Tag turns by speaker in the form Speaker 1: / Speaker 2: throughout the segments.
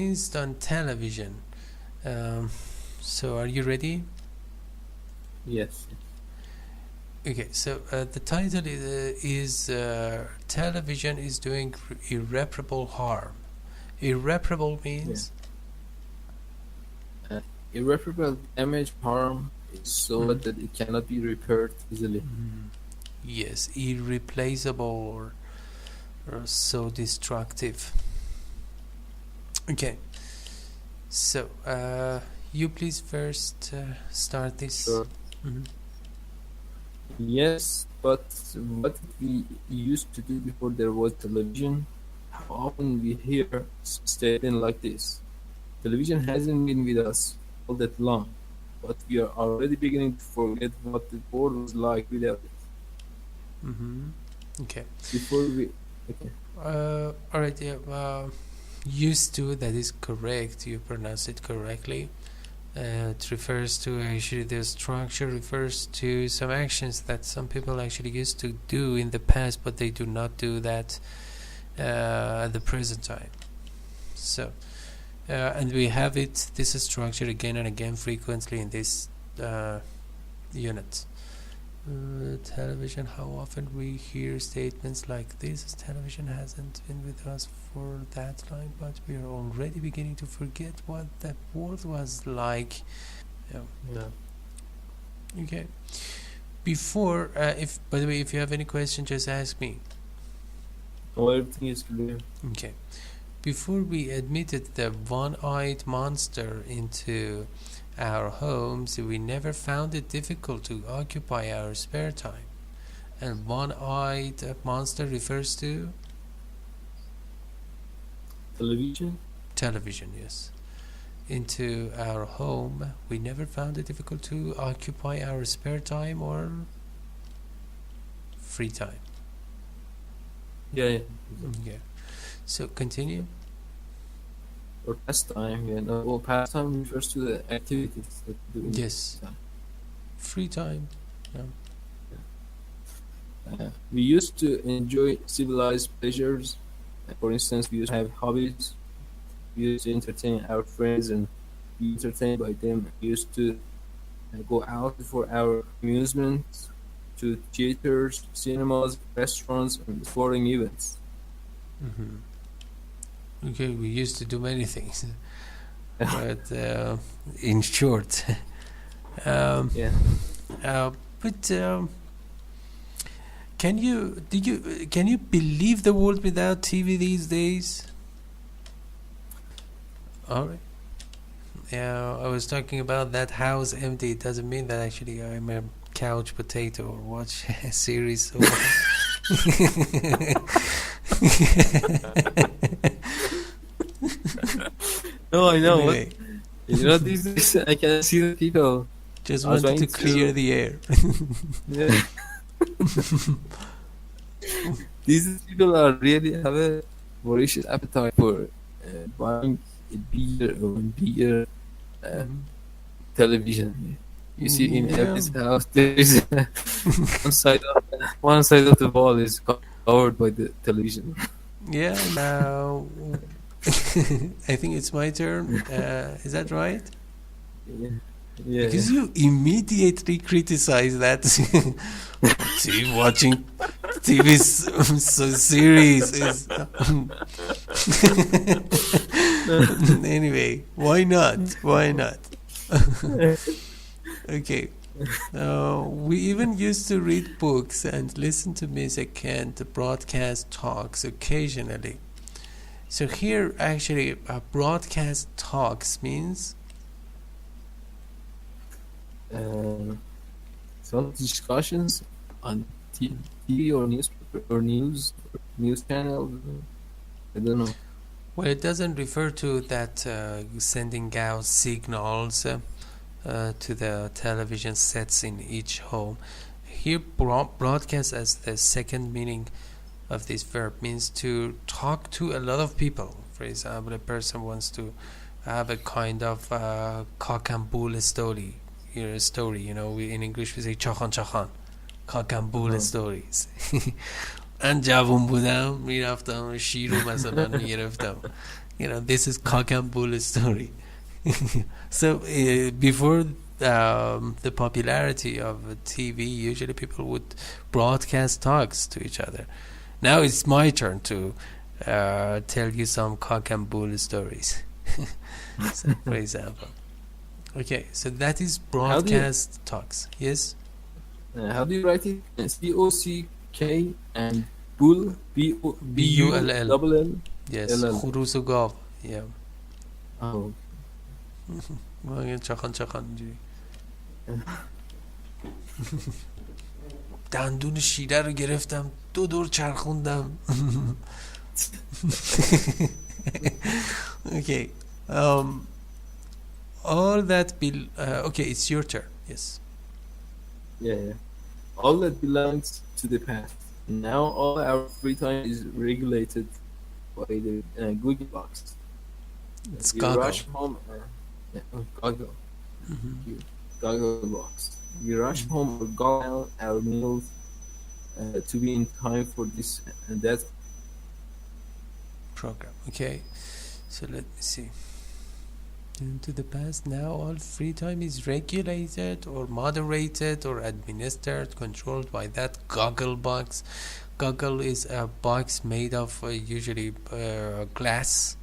Speaker 1: based on television. So are you ready?
Speaker 2: Yes.
Speaker 1: Okay, so the title is television is doing irreparable harm. Irreparable
Speaker 2: Yeah.
Speaker 1: means
Speaker 2: Irreparable damage harm is so
Speaker 1: Mhm.
Speaker 2: that it cannot be repaired easily.
Speaker 1: Yes, irreplaceable or so destructive. Okay, so you please first start this.
Speaker 2: Sure.
Speaker 1: Mhm.
Speaker 2: Yes, but what we used to do before there was television, how often we hear statement like this. Television hasn't been with us all that long, but we are already beginning to forget what the world was like without it.
Speaker 1: Mhm. Okay.
Speaker 2: Before we, okay,
Speaker 1: All right. Yeah. Used to, that is correct. You pronounce it correctly. It refers to, actually, the structure refers to some actions that some people actually used to do in the past, but they do not do that at the present time. So, and we have this structure again and again frequently in this unit. Television, how often we hear statements like this: television hasn't been with us for that long, but we are already beginning to forget what that world was like. Yeah.
Speaker 2: yeah.
Speaker 1: Okay. Before, if by the way, if you have any question, just ask me.
Speaker 2: Well, everything is clear.
Speaker 1: Okay. Before we admitted the one-eyed monster into our homes, we never found it difficult to occupy our spare time. And one-eyed monster refers to
Speaker 2: Television?
Speaker 1: television, yes. Into our home, we never found it difficult to occupy our spare time or free time.
Speaker 2: Yeah, yeah.
Speaker 1: Yeah. So continue.
Speaker 2: Or pastime, yeah. No, well, pastime refers to the activities that we do in
Speaker 1: Yes.
Speaker 2: time.
Speaker 1: Free time.
Speaker 2: We used to enjoy civilized pleasures. For instance, we used to have hobbies. We used to entertain our friends and be entertained by them. We used to go out for our amusements to theaters, cinemas, restaurants, and sporting events.
Speaker 1: Okay, we used to do many things, but in short,
Speaker 2: Yeah.
Speaker 1: but can you believe the world without TV these days? All right. Yeah, I was talking about that house empty. It doesn't mean that actually I'm a couch potato or watch a series. Or
Speaker 2: No, I know.
Speaker 1: anyway,
Speaker 2: You know, these days I can see the people
Speaker 1: just
Speaker 2: are
Speaker 1: wanted to
Speaker 2: trying
Speaker 1: clear the air.
Speaker 2: Yeah. These people are really have a voracious appetite for buying a beer or beer television. You see, in
Speaker 1: Yeah.
Speaker 2: every house there is one side of the wall is covered by the television.
Speaker 1: Yeah, now I think it's my turn. Is that right?
Speaker 2: Yeah, yeah,
Speaker 1: Because you immediately criticize that watching TV series is. Anyway, why not? Why not? Okay. We even used to read books and listen to music and broadcast talks occasionally. So here, actually, broadcast talks means
Speaker 2: some discussions on TV or newspaper or news channel. I don't know.
Speaker 1: well, it doesn't refer to that sending out signals to the television sets in each home. Here, broadcast as the second meaning of this verb means to talk to a lot of people. For example, a person wants to have a kind of cock and bull story. You know, in English we say chachan chachan, cock and bull stories. من جوون بودم میرفتم شیر رو مثلا میگرفتم This is cock and bull story. So before the popularity of TV, usually people would broadcast talks to each other. Now it's my turn to tell you some cock and bull stories. So, for example. Okay, so that is broadcast talks. Yes?
Speaker 2: How do you write it? COCK and bull,
Speaker 1: BULL.
Speaker 2: double L.
Speaker 1: Yes,
Speaker 2: LL.
Speaker 1: خروس و گاو. Yeah.
Speaker 2: Oh,
Speaker 1: چخان اینجوری. دندون شیره رو گرفتم 2 دور چرخوندم. Okay. All that okay, it's your turn. Yes.
Speaker 2: yeah. All that belongs to the past. Now all our free time is regulated by the Google Box.
Speaker 1: It's
Speaker 2: We
Speaker 1: goggle.
Speaker 2: rush home. Goggle.
Speaker 1: Mhm.
Speaker 2: Goggle Box. We rush home or go out our meals to be in time for this and that.
Speaker 1: Program. Okay. So let me see. Into the past, now all free time is regulated or moderated or administered, controlled by that goggle box. Goggle is a box made of usually glass.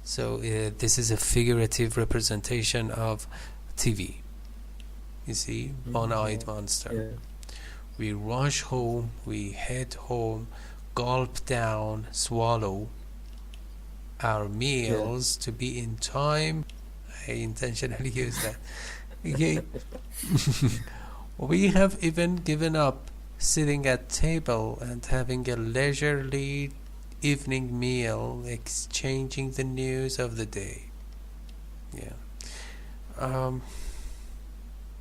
Speaker 1: So this is a figurative representation of TV. You see, one-eyed monster.
Speaker 2: Yeah.
Speaker 1: We rush home, we head home, gulp down, swallow our meals to be in time. I intentionally use that. Okay. We have even given up sitting at table and having a leisurely evening meal, exchanging the news of the day. Yeah.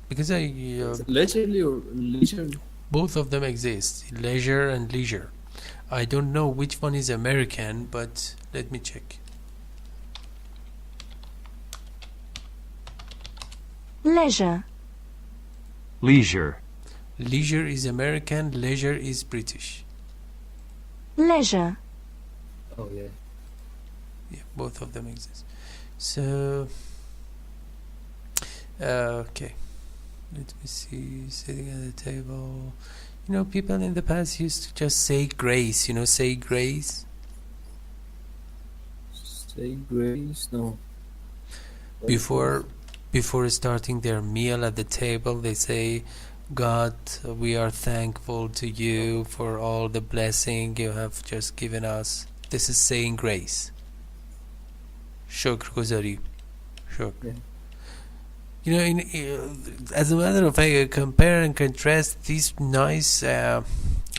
Speaker 1: Because
Speaker 2: Leisurely or leisurely?
Speaker 1: both of them exist, leisure and leisure. I don't know which one is American, but let me check.
Speaker 3: Leisure.
Speaker 4: leisure,
Speaker 1: Leisure is American, leisure is British.
Speaker 3: Leisure.
Speaker 2: Oh yeah.
Speaker 1: Yeah, both of them exist. So, okay. Let me see. Sitting at the table. People in the past used to just say grace. Say grace.
Speaker 2: Say grace? No.
Speaker 1: Before starting their meal at the table, they say, God, we are thankful to you for all the blessing you have just given us. This is saying grace. شکرگزاری. Shukr.
Speaker 2: Yeah.
Speaker 1: As a matter of fact, compare and contrast this nice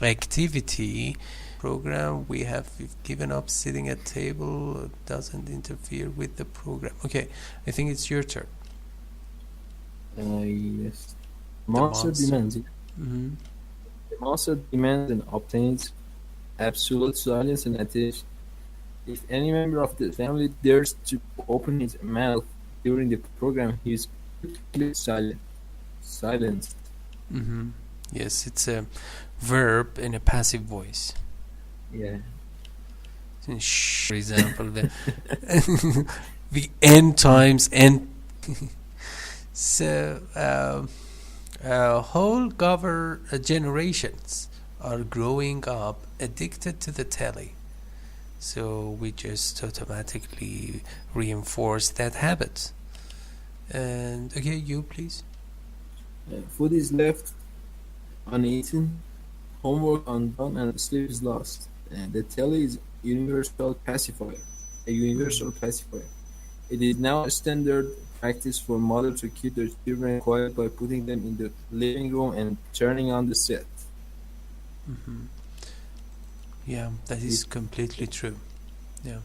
Speaker 1: activity program we have given up sitting at table doesn't interfere with the program. Okay, I think it's your turn.
Speaker 2: Yes. Monster
Speaker 1: monster.
Speaker 2: demands.
Speaker 1: Mm-hmm.
Speaker 2: The monster demands and obtains absolute silence and attention. If any member of the family dares to open his mouth during the program, he is quickly silenced.
Speaker 1: Mm-hmm. Yes, it's a verb in a passive voice.
Speaker 2: Yeah.
Speaker 1: For example, the n times n. So, whole generations are growing up addicted to the telly. So we just automatically reinforce that habit. And okay, you please.
Speaker 2: Food is left uneaten, homework undone, and sleep is lost. The telly is a universal pacifier. It is now a standard practice for mothers to keep their children quiet by putting them in the living room and turning on the set.
Speaker 1: Mm-hmm. Yeah, that is completely true. Yeah.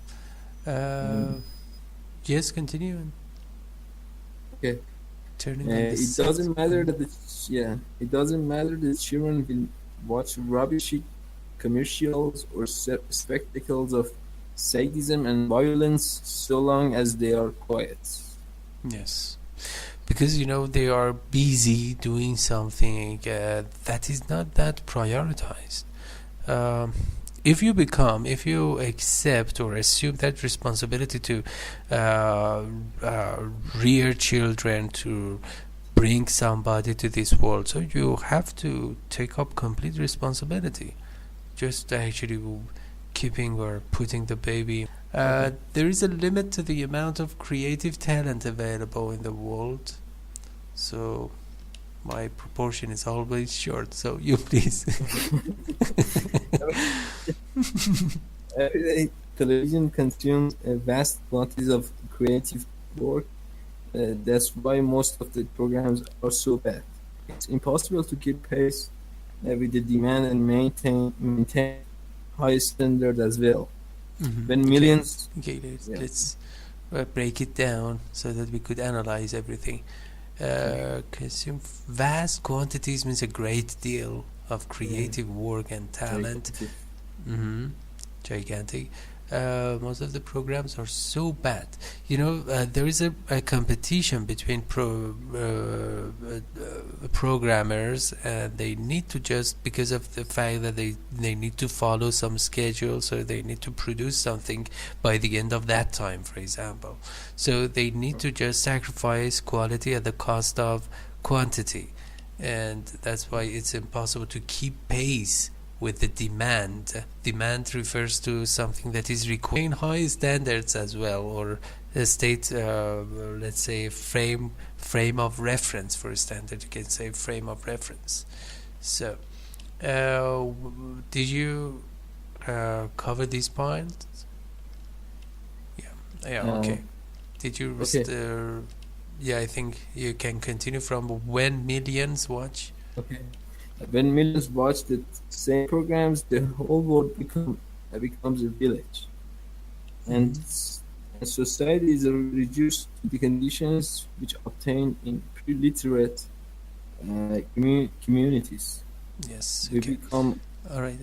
Speaker 1: Yes, continue.
Speaker 2: Okay.
Speaker 1: Turning on the
Speaker 2: It
Speaker 1: set.
Speaker 2: doesn't matter that it doesn't matter that children will watch rubbishy commercials or spectacles of sadism and violence so long as they are quiet.
Speaker 1: Yes, because they are busy doing something that is not that prioritized. if you accept or assume that responsibility to rear children, to bring somebody to this world, so you have to take up complete responsibility. Just actually keeping or putting the baby. There is a limit to the amount of creative talent available in the world, so my proportion is always short, so you please.
Speaker 2: Every day, television consumes vast quantities of creative work. That's why most of the programs are so bad. It's impossible to keep pace with the demand and maintain high standard as well. When millions,
Speaker 1: Okay, let's,
Speaker 2: Yeah.
Speaker 1: let's break it down so that we could analyze everything. Consume vast quantities means a great deal of creative work and talent. Gigantic. Most of the programs are so bad. There is a competition between programmers, and they need to, just because of the fact that they need to follow some schedule, so they need to produce something by the end of that time, for example. So they need to just sacrifice quality at the cost of quantity, and that's why it's impossible to keep pace with the demand. Demand refers to something that is requiring high standards as well, or a state, let's say, frame of reference. For a standard, you can say frame of reference. So, did you cover these points? Yeah. Okay. Did you?
Speaker 2: Okay.
Speaker 1: Yeah, I think you can continue from when millions watch.
Speaker 2: Okay. When millions watch the same programs, the whole world becomes a village, and society is reduced to the conditions which obtain in pre-literate communities.
Speaker 1: Yes.
Speaker 2: We
Speaker 1: Okay.
Speaker 2: become
Speaker 1: All right.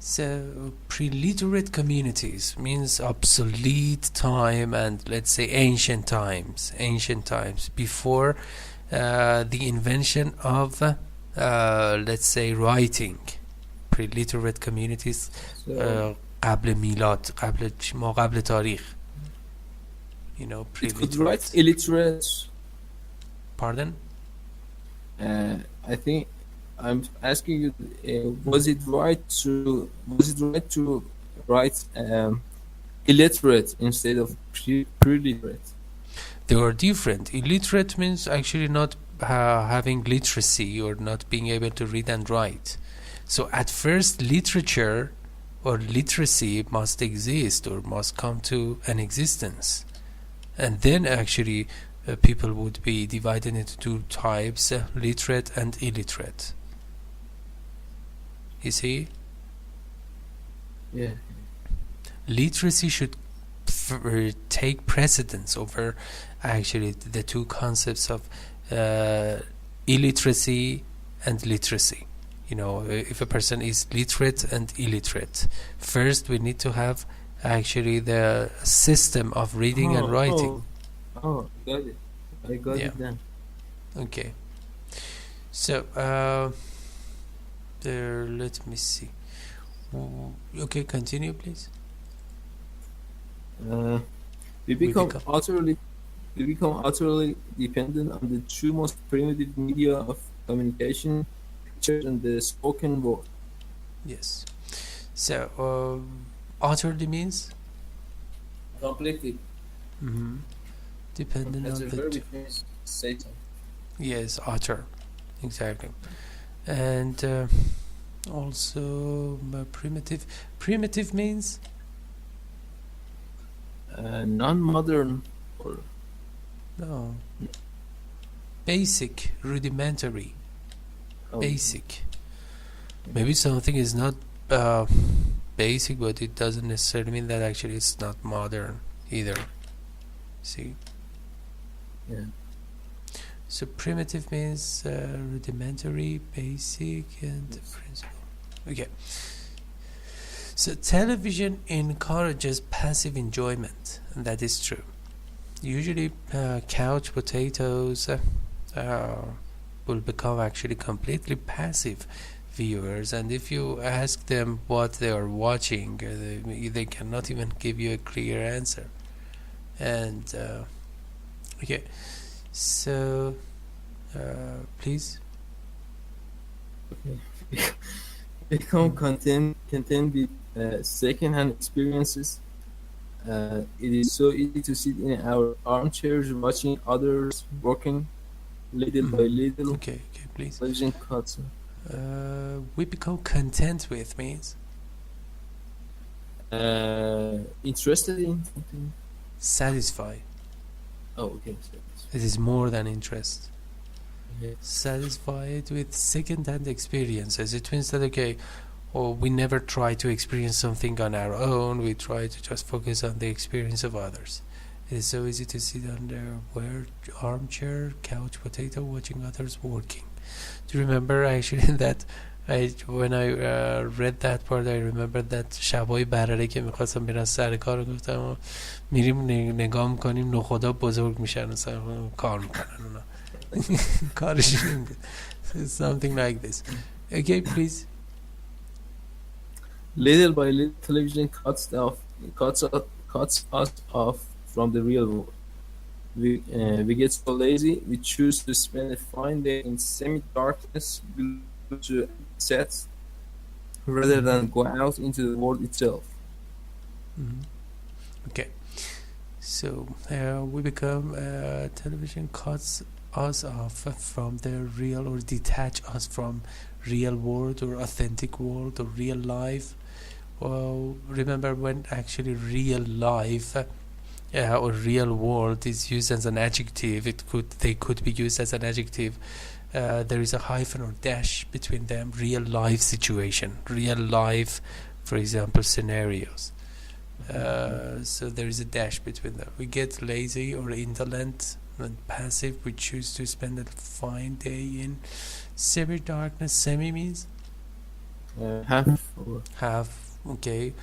Speaker 1: So, pre-literate communities means obsolete time, and let's say ancient times before the invention of let's say writing. Pre-literate communities قبل میلاد، ما قبل تاریخ.
Speaker 2: it could
Speaker 1: pre-literate.
Speaker 2: write illiterate.
Speaker 1: Pardon?
Speaker 2: I think I'm asking you, was it right to write illiterate instead of pre-literate?
Speaker 1: They are different. Illiterate means actually not having literacy or not being able to read and write. So at first, literature or literacy must exist or must come to an existence, and then actually people would be divided into two types: literate and illiterate. You see,
Speaker 2: Yeah.
Speaker 1: literacy should take precedence over actually the two concepts of illiteracy and literacy. If a person is literate and illiterate, first we need to have actually the system of reading and writing.
Speaker 2: Oh, got it. I got
Speaker 1: Yeah.
Speaker 2: it then.
Speaker 1: Okay. So, let me see. Okay, continue, please.
Speaker 2: We become utterly dependent on the two most primitive media of communication, pictures and the spoken word.
Speaker 1: Yes. So, utterly means
Speaker 2: Completely.
Speaker 1: dependent
Speaker 2: As
Speaker 1: on
Speaker 2: a
Speaker 1: the
Speaker 2: verb, it means Satan.
Speaker 1: yes, utter, exactly, and also primitive. Primitive means
Speaker 2: Non-modern or
Speaker 1: no, basic, rudimentary,
Speaker 2: oh,
Speaker 1: basic. Maybe something is not basic, but it doesn't necessarily mean that actually it's not modern either. See?
Speaker 2: Yeah.
Speaker 1: So primitive means rudimentary, basic, and principle. Okay. So television encourages passive enjoyment, and that is true. Usually, couch potatoes will become actually completely passive viewers, and if you ask them what they are watching, they cannot even give you a clear answer. And okay, so please.
Speaker 2: Become content with second-hand experiences. It is so easy to sit in our armchairs watching others working little by little.
Speaker 1: Okay, please.
Speaker 2: Television cuts.
Speaker 1: We become content with means
Speaker 2: Interested in something.
Speaker 1: satisfy.
Speaker 2: Oh, okay.
Speaker 1: It is more than interest.
Speaker 2: Yeah.
Speaker 1: Satisfied with second-hand experiences. It means that okay, or we never try to experience something on our own. We try to just focus on the experience of others. It is so easy to sit on their armchair, couch potato, watching others working. Do you remember actually that when I read that part, I remember that شبای برره که میخواستم میرن سر کار، گفتم میریم نگاه میکنیم نخدا بزرگ میشن و کار میکنن اونا. کارشون این بود. Something like this. Okay, please.
Speaker 2: Little by little, television cuts us off from the real world. We get so lazy, we choose to spend a fine day in semi-darkness glued to sets rather than go out into the world itself.
Speaker 1: Okay, so we become television cuts us off from the real, or detach us from real world or authentic world or real life. Well, remember when actually real life or real world is used as an adjective, they could be used as an adjective. There is a hyphen or dash between them. Real life situation, real life, for example, scenarios. So there is a dash between them. We get lazy or indolent and passive. We choose to spend a fine day in semi-darkness. Semi means half, okay,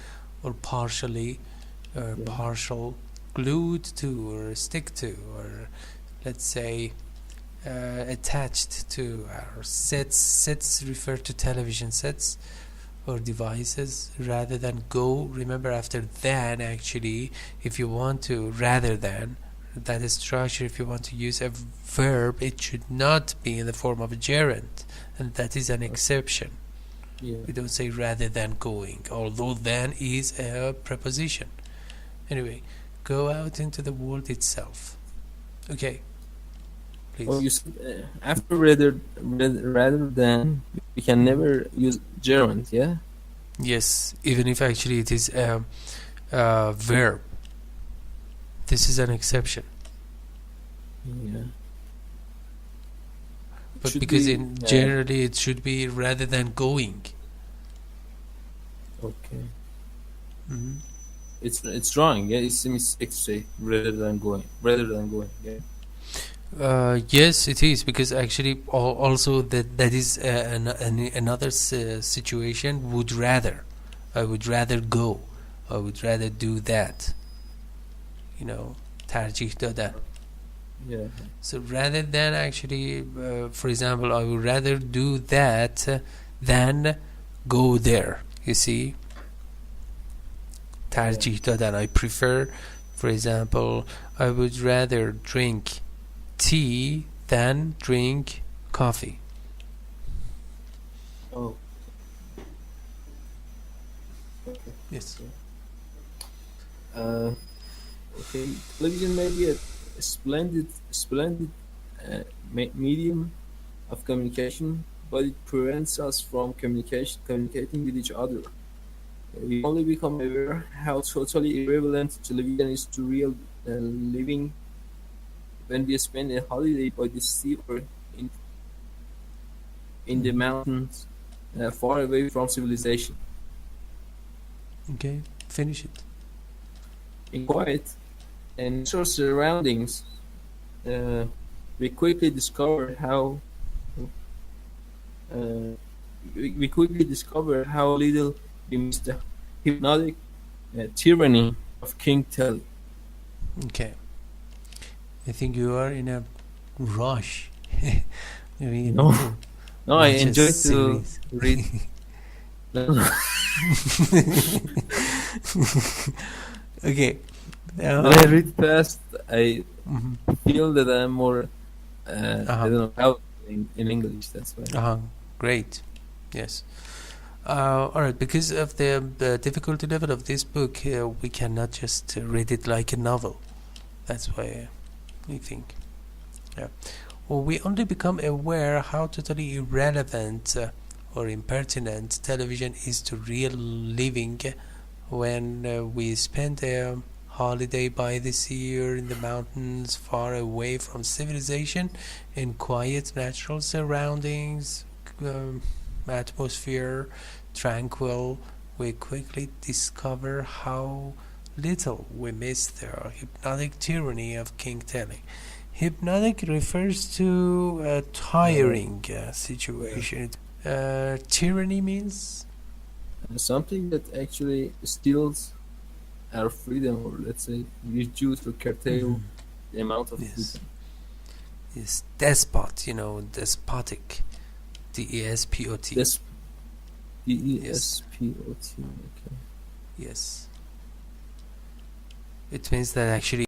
Speaker 1: or partially, partial, glued to or stick to, or let's say attached to our sets. Sets refer to television sets or devices rather than go. Remember, after than, actually, if you want to, rather than, that is structure, if you want to use a verb, it should not be in the form of a gerund, and that is an exception. We don't say rather than going, although than is a preposition. Anyway, go out into the world itself. Okay, please.
Speaker 2: Oh, you said, after rather than, we can never use gerund, yeah?
Speaker 1: Yes, even if actually it is a verb. This is an exception.
Speaker 2: Yeah.
Speaker 1: But because generally it should be rather than going.
Speaker 2: Okay. It's wrong, yeah? It's a mistake to say rather than going, yeah?
Speaker 1: Yes, it is, because actually also that is another situation. Would rather, I would rather go, I would rather do that, you know, ترجیح دادن.
Speaker 2: Yeah.
Speaker 1: So rather than, actually, for example, I would rather do that than go there. You see, ترجیح دادن. I prefer, for example, I would rather drink tea than drink coffee.
Speaker 2: Oh.
Speaker 1: Yes.
Speaker 2: Okay. Television may be a splendid medium of communication, but it prevents us from communicating with each other. We only become aware how totally irrelevant television is to real living when we spend a holiday by the sea or in the mountains, far away from civilization.
Speaker 1: Okay, finish it.
Speaker 2: In quiet and natural surroundings, we quickly discover how little we miss the hypnotic tyranny of King Telly.
Speaker 1: Okay, I think you are in a rush. Maybe
Speaker 2: No. No, I
Speaker 1: watch a
Speaker 2: enjoy to
Speaker 1: series.
Speaker 2: read.
Speaker 1: Okay.
Speaker 2: When I read fast, I
Speaker 1: Mhm.
Speaker 2: feel that I'm more, I
Speaker 1: Uh-huh.
Speaker 2: don't know how in English. That's why.
Speaker 1: Uh-huh. Great. Yes. All right. Because of the difficulty level of this book, we cannot just read it like a novel. That's why we think. Yeah. Well, we only become aware how totally irrelevant or impertinent television is to real living when we spend a holiday by the sea or in the mountains, far away from civilization, in quiet natural surroundings, um, atmosphere, tranquil. We quickly discover how little we miss the hypnotic tyranny of King Telly. Hypnotic refers to a tiring situation. Tyranny means?
Speaker 2: Something that actually steals our freedom, or let's say reduce or curtail the amount of
Speaker 1: Yes.
Speaker 2: freedom.
Speaker 1: Yes. Despot, despotic. DESPOT.
Speaker 2: Des- DESPOT. Okay.
Speaker 1: Yes. It means that actually